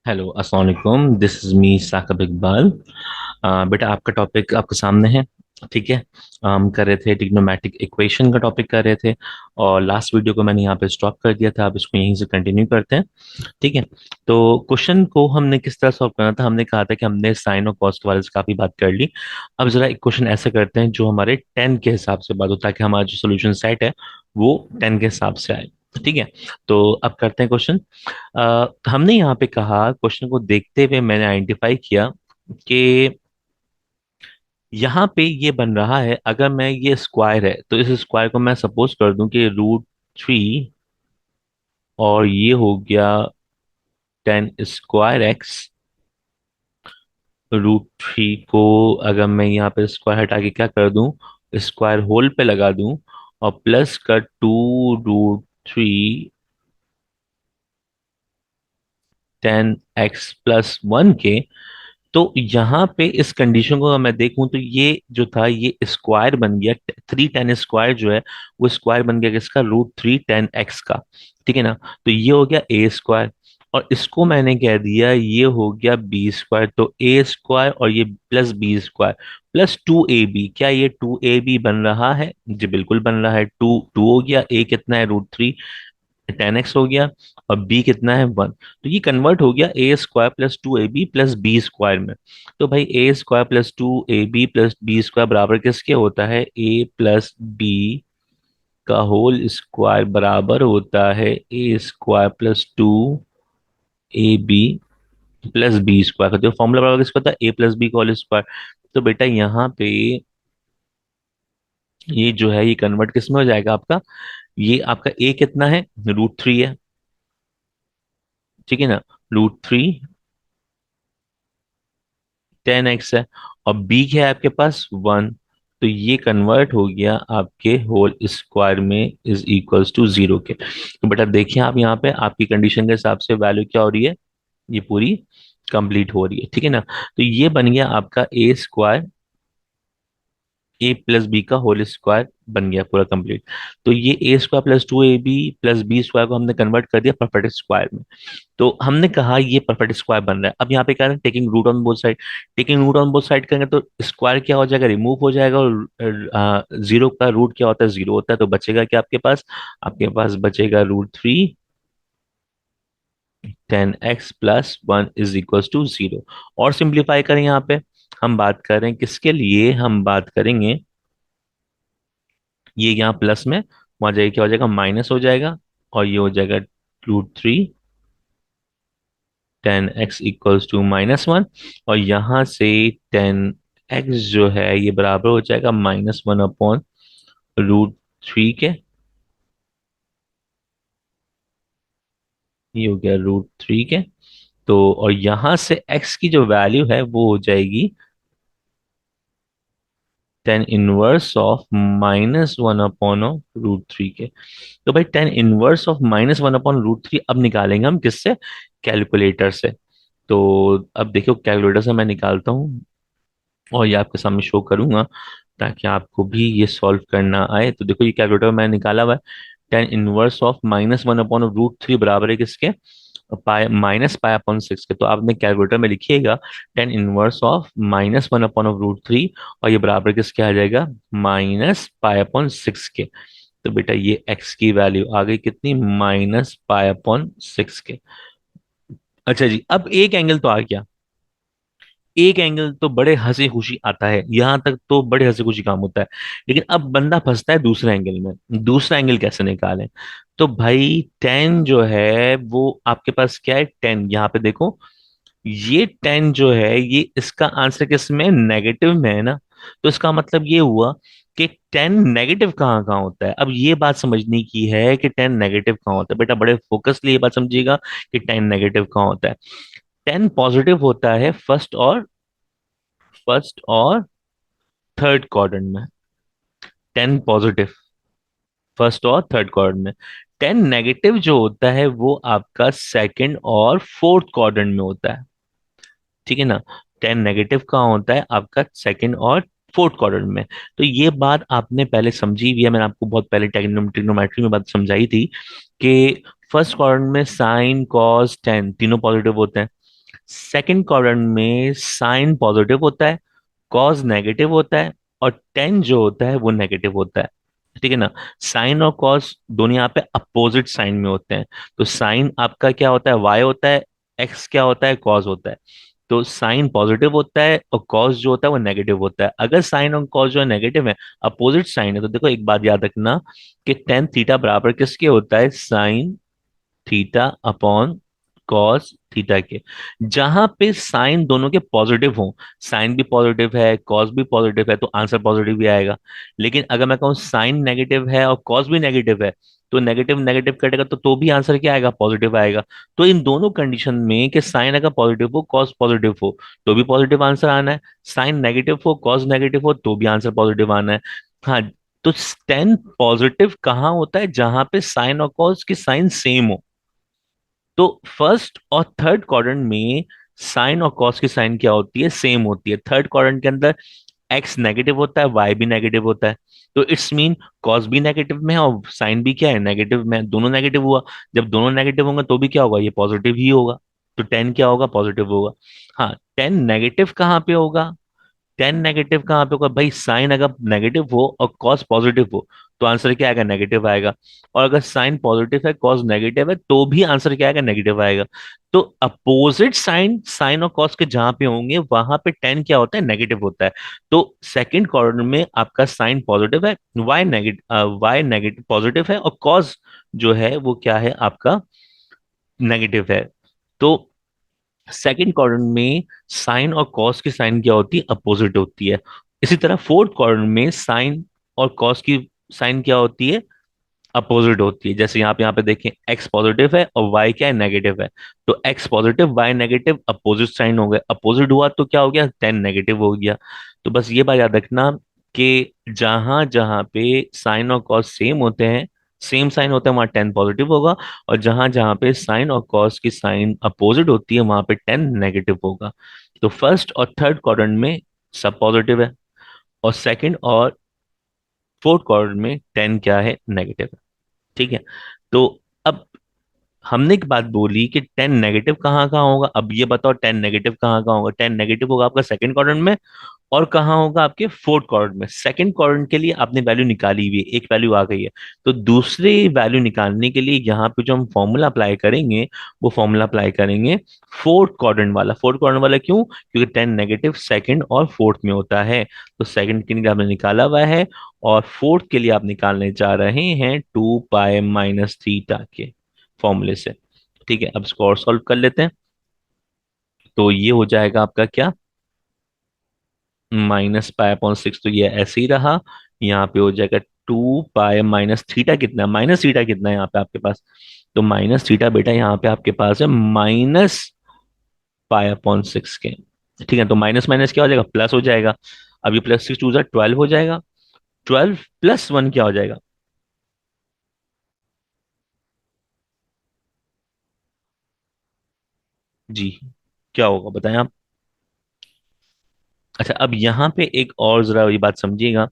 Hello, अस्सलाम वालेकुम। This is me Saqib Iqbal. बेटा, आपका टॉपिक आपके सामने है। ठीक है। हम कर रहे थे ट्रिग्नोमेट्रिक इक्वेशन का टॉपिक कर रहे थे, और लास्ट वीडियो को मैंने यहाँ पे स्टॉप कर दिया था। आप इसको यहीं से कंटिन्यू करते हैं। ठीक है। तो क्वेश्चन को हमने किस तरह सॉल्व करना था, हमने कहा था कि हमने साइन और कॉस के बारे में काफ़ी बात कर ली। अब जरा एक क्वेश्चन ऐसे करते हैं जो हमारे टेन के हिसाब से बात हो, ताकि हमारा जो सोल्यूशन सेट है वो टेन के हिसाब से आए। ठीक है। तो अब करते हैं क्वेश्चन। हमने यहाँ पे कहा, क्वेश्चन को देखते हुए मैंने आइडेंटिफाई किया कि यहाँ पे ये बन रहा है, अगर मैं ये स्क्वायर है तो इस स्क्वायर को मैं सपोज कर दूं कि √3, और ये हो गया 10 स्क्वायर x। √3 को अगर मैं यहाँ पे स्क्वायर हटा के क्या कर दूं, स्क्वायर होल पे लगा दूं, और प्लस का 2√3 10x+1 के। तो यहाँ पे इस कंडीशन को अगर मैं देखूं तो ये जो था ये स्क्वायर बन गया। 3 10 स्क्वायर जो है वो स्क्वायर बन गया किसका, √3 10x का। ठीक है ना। तो ये हो गया a स्क्वायर, और इसको मैंने कह दिया ये हो गया b स्क्वायर। तो a स्क्वायर और ये plus b square plus 2ab, क्या ये 2ab बन रहा है? जी बिल्कुल बन रहा है। टू टू हो गया, a कितना है, √3 10x हो गया, और b कितना है, 1। तो ये कन्वर्ट हो गया a² + 2ab + b² में। तो भाई a² + 2ab + b² बराबर किसके होता है, a + b का होल स्क्वायर बराबर होता है a² + 2ab + b² का। तो फॉर्मूला बराबर किसका होता है, a + b का होल स्क्वायर। तो बेटा यहाँ पे ये जो है ये कन्वर्ट किस में हो जाएगा आपका, ये आपका a कितना है, √3 है। ठीक है ना। √3 10x है, और b क्या है आपके पास, 1। तो ये कन्वर्ट हो गया आपके होल स्क्वायर में इज इक्वल्स टू 0 के। तो बेटा देखिए, आप यहाँ पे आपकी कंडीशन के हिसाब से वैल्यू क्या हो रही है, ये पूरी कंप्लीट हो रही है। ठीक है ना। तो ये बन गया आपका a+b का होल स्क्वायर बन गया पूरा कंप्लीट। तो ये a² + 2ab + b² को हमने कन्वर्ट कर दिया परफेक्ट स्क्वायर में। तो हमने कहा ये परफेक्ट स्क्वायर बन रहा है। अब यहाँ पे क्या है, taking root on both side. Taking root on both side करेंगे तो स्क्वायर क्या हो जाएगा, रिमूव हो जाएगा, और जीरो का रूट क्या होता है, 0 होता है। तो बचेगा क्या आपके पास बचेगा √3 10x + 1 इज इक्वल टू 0। और सिंप्लीफाई करें यहाँ पे, हम बात करें किसके लिए, हम बात करेंगे ये यहाँ प्लस में, वहां जाएगा क्या हो जाएगा, माइनस हो जाएगा, और ये हो जाएगा √3 10x = -1। और यहाँ से 10x जो है ये बराबर हो जाएगा -1/√3 के। ये हो गया √3 के। तो और यहाँ से x की जो वैल्यू है वो हो जाएगी 10 इनवर्स ऑफ -1/√3 के। तो भाई 10 इनवर्स ऑफ -1/√3 अब निकालेंगे हम किससे, कैलकुलेटर से। तो अब देखो कैलकुलेटर से मैं निकालता हूँ, और ये आपके सामने शो करूंगा ताकि आपको भी ये सॉल्व करना आए। तो देखो ये कैलकुलेटर में मैंने निकाला हुआ है। 10 इनवर्स ऑफ -1/√3 बराबर है किसके, पाई -पाई/6 के। तो आपने कैलकुलेटर में लिखिएगा 10 इनवर्स ऑफ -1/√3, और ये बराबर किसके आ जाएगा, -पाई/6 के। तो बेटा ये x की वैल्यू आ गई कितनी, -पाई/6 के। अच्छा जी, अब एक एंगल तो आ गया। एक एंगल तो बड़े हंसी खुशी आता है, यहां तक तो बड़े हंसी खुशी काम होता है। लेकिन अब बंदा फंसता है दूसरे एंगल में। दूसरा एंगल कैसे निकालें? तो भाई 10 जो है वो आपके पास क्या है, 10 यहाँ पे देखो, ये 10 जो है ये इसका आंसर किस में, नेगेटिव में है ना। तो इसका मतलब ये हुआ कि 10 नेगेटिव कहाँ कहाँ होता है। अब ये बात समझने की है कि 10 नेगेटिव कहाँ होता है। बेटा बड़े फोकसली ये बात समझिएगा कि 10 नेगेटिव कहाँ होता है। 10 पॉजिटिव होता है फर्स्ट और थर्ड क्वाड्रेंट में। 10 पॉजिटिव फर्स्ट और थर्ड क्वाड्रेंट में। 10 नेगेटिव जो होता है वो आपका सेकंड और फोर्थ क्वाड्रेंट में होता है। ठीक है ना। 10 नेगेटिव कहाँ होता है, आपका सेकंड और फोर्थ क्वाड्रेंट में। तो ये बात आपने पहले समझी हुई है, मैंने आपको बहुत पहले ट्रिग्नोमेट्री में बात समझाई थी कि फर्स्ट क्वाड्रेंट में साइन कॉस टेन तीनों पॉजिटिव होते हैं। सेकंड क्वाड्रेंट में साइन पॉजिटिव होता है, कॉस नेगेटिव होता है, और टेन जो होता है वो नेगेटिव होता है। ठीक है ना। साइन और कॉस दोनों यहाँ पे अपोजिट साइन में होते हैं। तो साइन आपका क्या होता है, वाई होता है, एक्स क्या होता है, कॉस होता है। तो साइन पॉजिटिव होता है और कॉस जो होता है वो नेगेटिव होता है। अगर साइन और कॉस जो है नेगेटिव है, अपोजिट साइन है, तो देखो एक बात याद रखना कि टेन थीटा बराबर किसके होता है, sine theta upon cos theta के। जहां पे साइन दोनों के पॉजिटिव हों, साइन भी पॉजिटिव है कॉस भी पॉजिटिव है, तो आंसर पॉजिटिव भी आएगा। लेकिन अगर मैं कहूँ साइन नेगेटिव है और कॉस भी नेगेटिव है, तो नेगेटिव नेगेटिव कटेगा तो भी आंसर क्या आएगा, पॉजिटिव आएगा। तो इन दोनों कंडीशन में कि साइन अगर पॉजिटिव हो कॉस पॉजिटिव हो तो भी पॉजिटिव आंसर आना है, साइन नेगेटिव हो कॉस नेगेटिव हो तो भी आंसर पॉजिटिव आना है। हाँ। तो टेन पॉजिटिव कहाँ होता है, जहां पे साइन और कॉस की साइन सेम हो। तो फर्स्ट और थर्ड क्वाड्रेंट में साइन और कॉस की साइन क्या होती है, सेम होती है। थर्ड क्वाड्रेंट के अंदर एक्स नेगेटिव होता है, वाई भी नेगेटिव होता है। तो इट्स मीन कॉस भी नेगेटिव में है और साइन भी क्या है, नेगेटिव में है। दोनों नेगेटिव हुआ। जब दोनों नेगेटिव होंगे तो भी क्या होगा, ये पॉजिटिव ही होगा। तो टेन क्या होगा, पॉजिटिव होगा। हाँ, टेन नेगेटिव कहाँ पे होगा, टेन नेगेटिव कहाँ पे होगा भाई, साइन अगर नेगेटिव हो और कॉस पॉजिटिव हो तो आंसर क्या आएगा, नेगेटिव आएगा। और अगर साइन पॉजिटिव है कॉस नेगेटिव है तो भी आंसर क्या आएगा, नेगेटिव आएगा। तो अपोजिट साइन साइन और कॉस के जहां पे होंगे वहां पे टेन क्या होता है, नेगेटिव होता है। तो सेकंड क्वाड्रेंट में आपका साइन पॉजिटिव है, वाई नेगेटिव पॉजिटिव है, और कॉस जो है वो क्या है आपका, नेगेटिव है। तो सेकंड क्वाड्रेंट में साइन और कॉस की साइन क्या होती है, अपोजिट होती है। इसी तरह फोर्थ क्वाड्रेंट में साइन और कॉस की साइन क्या होती है, अपोजिट होती है। जैसे यहाँ पे देखें, एक्स पॉजिटिव है और वाई क्या है, नेगेटिव है। तो X positive Y negative, opposite sign हो गए, अपोजिट हुआ तो क्या हो गया, टेन नेगेटिव हो गया। तो बस ये बात याद रखना कि जहां जहां पे साइन और कॉस सेम होते हैं, सेम साइन होता है, वहां टेन पॉजिटिव होगा। और जहां जहां पे साइन और कॉस की साइन अपोजिट होती है वहां पे टेन नेगेटिव होगा। तो फर्स्ट और थर्ड क्वाड्रेंट में सब पॉजिटिव है, और सेकंड और फोर्थ क्वाड्रेंट में टेन क्या है, नेगेटिव है। ठीक है। तो अब हमने एक बात बोली कि टेन नेगेटिव कहाँ कहाँ होगा। अब ये बताओ टेन नेगेटिव कहाँ कहाँ होगा। टेन नेगेटिव होगा आपका सेकंड क्वाड्रेंट में, और कहाँ होगा, आपके फोर्थ क्वाड्रेंट में। सेकंड क्वाड्रेंट के लिए आपने वैल्यू निकाली हुई है, एक वैल्यू आ गई है। तो दूसरी वैल्यू निकालने के लिए यहाँ पे जो हम फॉर्मूला अप्लाई करेंगे, वो फॉर्मूला अप्लाई करेंगे फोर्थ क्वाड्रेंट वाला। फोर्थ क्वाड्रेंट वाला क्यों, क्योंकि टेन नेगेटिव सेकंड और फोर्थ में होता है। तो सेकंड के लिए आपने निकाला हुआ है, और फोर्थ के लिए आप निकालने जा रहे हैं टू पाई माइनस थीटा के फॉर्मूले से। ठीक है, अब इसको और सॉल्व कर लेते हैं। तो ये हो जाएगा आपका क्या, माइनस पाई अपॉन सिक्स, तो ये ऐसे ही रहा। यहाँ पे हो जाएगा टू पाई माइनस थीटा, कितना माइनस थीटा कितना है यहाँ पे आपके पास, तो माइनस थीटा बेटा यहाँ पे आपके पास है माइनस पाई अपॉन सिक्स के। ठीक है, तो माइनस माइनस क्या हो जाएगा, प्लस हो जाएगा। अब ये प्लस सिक्स टू जा 12 हो जाएगा, 12 प्लस वन क्या हो जाएगा, जी क्या होगा बताएं आप। अच्छा, अब यहाँ पे एक और जरा ये बात समझिएगा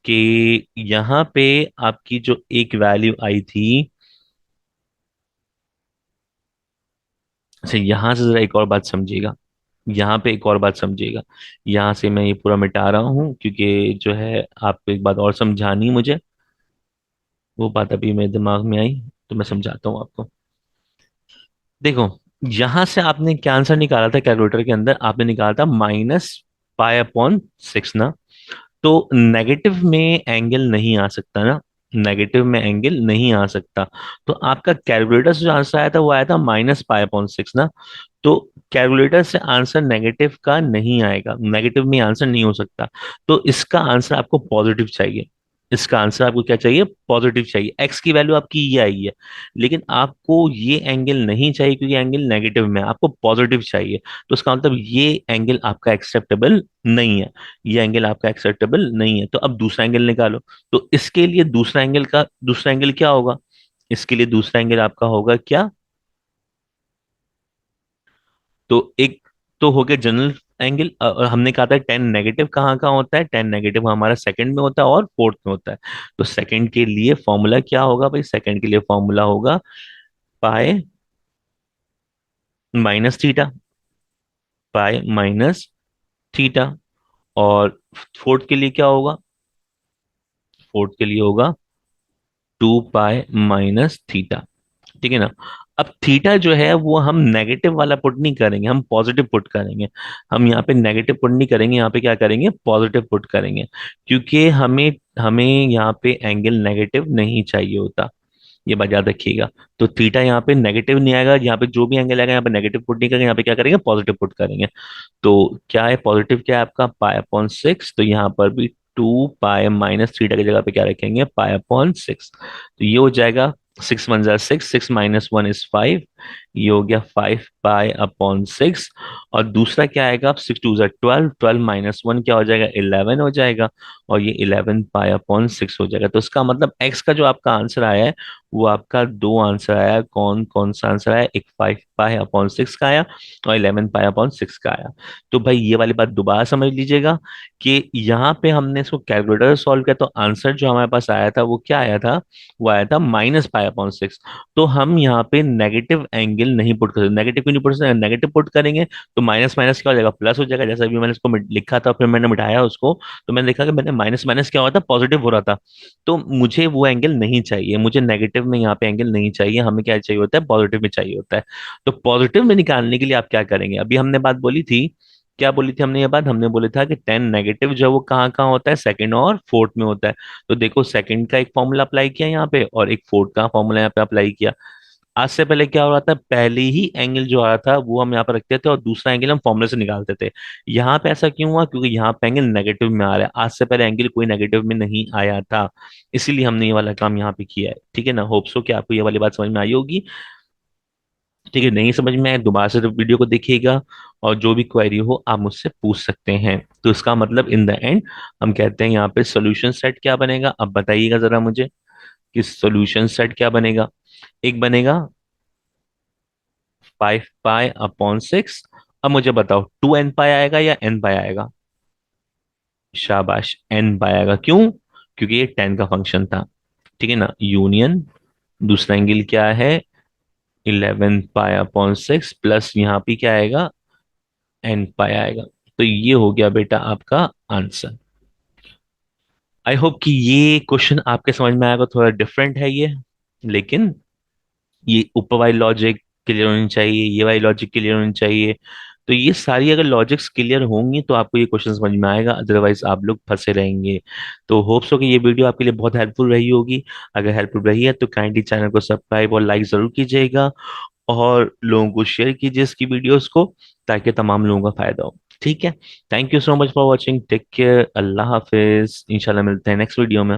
कि यहाँ पे आपकी जो एक वैल्यू आई थी, अच्छा यहाँ से जरा एक और बात समझिएगा, यहाँ पे एक और बात समझिएगा। यहाँ से मैं ये पूरा मिटा रहा हूँ क्योंकि जो है आपको एक बात और समझानी है मुझे, वो बात अभी मेरे दिमाग में आई, तो मैं समझाता हूँ आपको। देखो, यहाँ से आपने क्या आंसर निकाला था, कैलकुलेटर के अंदर आपने निकाला था माइनस पाई अपॉन सिक्स ना। तो नेगेटिव में एंगल नहीं आ सकता ना, नेगेटिव में एंगल नहीं आ सकता। तो आपका कैलकुलेटर से जो आंसर आया था वो आया था माइनस पाई अपॉन सिक्स ना। तो कैलकुलेटर से आंसर नेगेटिव का नहीं आएगा, नेगेटिव में आंसर नहीं हो सकता। तो इसका आंसर आपको पॉजिटिव चाहिए। इसका आंसर आपको क्या चाहिए, पॉजिटिव चाहिए। एक्स की वैल्यू आपकी ये आई है, लेकिन आपको ये एंगल नहीं चाहिए क्योंकि एंगल नेगेटिव में है, आपको पॉजिटिव चाहिए। तो इसका मतलब ये एंगल आपका एक्सेप्टेबल नहीं है, ये एंगल आपका एक्सेप्टेबल नहीं है। तो अब दूसरा एंगल निकालो। तो इसके लिए दूसरा एंगल क्या होगा, इसके लिए दूसरा एंगल आपका होगा क्या, तो एक तो हो गया जनरल एंगल। और हमने कहा था टेन नेगेटिव कहाँ कहाँ होता है, टेन नेगेटिव हमारा सेकंड में होता है और फोर्थ में होता है। तो सेकंड के लिए फॉर्मूला क्या होगा भाई, सेकंड के लिए फॉर्मूला होगा pi minus theta, pi minus theta. और फोर्थ के लिए क्या होगा, फोर्थ के लिए होगा टू पाई माइनस थीटा। ठीक है ना। अब थीटा जो है वो हम नेगेटिव वाला पुट नहीं करेंगे, हम पॉजिटिव पुट करेंगे। हम यहाँ पे नेगेटिव पुट नहीं करेंगे, यहाँ पे क्या करेंगे, पॉजिटिव पुट करेंगे। क्योंकि हमें हमें यहाँ पे एंगल नेगेटिव नहीं चाहिए होता, ये बात याद रखिएगा। तो थीटा यहाँ पे नेगेटिव नहीं आएगा, यहाँ पे जो भी एंगल आएगा यहाँ पे नेगेटिव पुट नहीं करेंगे, यहाँ पे क्या करेंगे, पॉजिटिव पुट करेंगे। तो क्या है पॉजिटिव, क्या है आपका पाई अपॉन सिक्स, तो यहाँ पर भी टू पाई माइनस थीटा की जगह पे क्या रखेंगे, पाई अपॉन सिक्स। तो ये हो जाएगा सिक्स वन जा six, six minus one is five, ये हो गया फाइव पाई अपॉन सिक्स। और दूसरा क्या आएगा, अब सिक्स टू जा ट्वेल्व, ट्वेल्व माइनस वन क्या हो जाएगा, इलेवन हो जाएगा। और ये इलेवन पाई अपॉन सिक्स हो जाएगा। तो इसका मतलब एक्स का जो आपका आंसर आया है वो आपका दो आंसर आया, कौन कौन सा आंसर आया, एक फाइव पाई अपॉन सिक्स का आया और इलेवन पाई अपॉन सिक्स का आया। तो भाई ये वाली बात दोबारा समझ लीजिएगा कि यहाँ पे हमने इसको कैलकुलेटर सॉल्व किया तो आंसर जो हमारे पास आया था वो क्या आया था, वो आया था माइनस पाई अपॉन सिक्स। तो हम यहाँ पे नेगेटिव एंगल नहीं पुट कर सकते। नेगेटिव क्यों नहीं पुट सकते, नेगेटिव पुट करेंगे तो माइनस माइनस क्या हो जाएगा, प्लस हो जाएगा। जैसा अभी मैंने इसको लिखा था फिर मैंने मिटाया उसको, तो मैंने देखा कि मैंने माइनस माइनस क्या हो रहा था, पॉजिटिव हो रहा था। तो मुझे वो एंगल नहीं चाहिए, मुझे नेगेटिव में यहाँ पे एंगल नहीं चाहिए, हमें क्या चाहिए होता है, पॉजिटिव में चाहिए होता है। तो पॉजिटिव में निकालने के लिए आप क्या करेंगे, अभी हमने बात बोली थी, क्या बोली थी हमने, ये बात हमने बोला था कि टेन नेगेटिव जो है वो कहाँ कहाँ होता है, सेकंड और फोर्थ में होता है। तो देखो सेकंड का एक फॉर्मूला अप्लाई किया यहाँ पे और एक फोर्थ का फॉर्मूला यहाँ पे अप्लाई किया। आज से पहले क्या हो रहा था, पहले ही एंगल जो आ रहा था वो हम यहाँ पर रखते थे और दूसरा एंगल हम फॉर्मूले से निकालते थे। यहाँ पे ऐसा क्यों हुआ, क्योंकि यहाँ पे एंगल नेगेटिव में आ रहा है, आज से पहले एंगल कोई नेगेटिव में नहीं आया था, इसीलिए हमने ये वाला काम यहाँ पे किया है। ठीक है ना, होप सो कि आपको ये वाली बात समझ में आई होगी। ठीक है, नहीं समझ में आए दोबारा से तो वीडियो को देखिएगा, और जो भी क्वेरी हो आप मुझसे पूछ सकते हैं। तो इसका मतलब इन द एंड हम कहते हैं यहाँ पे सोल्यूशन सेट क्या बनेगा, अब बताइएगा जरा मुझे कि सोल्यूशन सेट क्या बनेगा। एक बनेगा फाइव पाई अपॉन सिक्स। अब मुझे बताओ टू एन पाई आएगा या एन पाई आएगा, शाबाश एन पाई आएगा, क्यों, क्योंकि ये टेन का फंक्शन था। ठीक है ना, यूनियन दूसरा एंगल क्या है, eleven pi upon six plus यहाँ पे क्या आएगा, एन पाई आएगा। तो ये हो गया बेटा आपका आंसर। आई होप कि ये क्वेश्चन आपके समझ में आएगा, थोड़ा डिफरेंट है ये, लेकिन ये ऊपर वाली लॉजिक क्लियर होनी चाहिए, ये वाली लॉजिक क्लियर होनी चाहिए। तो ये सारी अगर लॉजिक्स क्लियर होंगी तो आपको ये क्वेश्चन समझ में आएगा, अदरवाइज आप लोग फंसे रहेंगे। तो होप्स हो कि ये वीडियो आपके लिए बहुत हेल्पफुल रही होगी। अगर हेल्पफुल रही है तो काइंडली चैनल को सब्सक्राइब और लाइक जरूर कीजिएगा, और लोगों को शेयर कीजिए इसकी वीडियोस को, ताकि तमाम लोगों का फायदा हो। ठीक है, thank you so much for watching, take care, अल्लाह हाफिज, इंशाल्लाह मिलते हैं नेक्स्ट वीडियो में।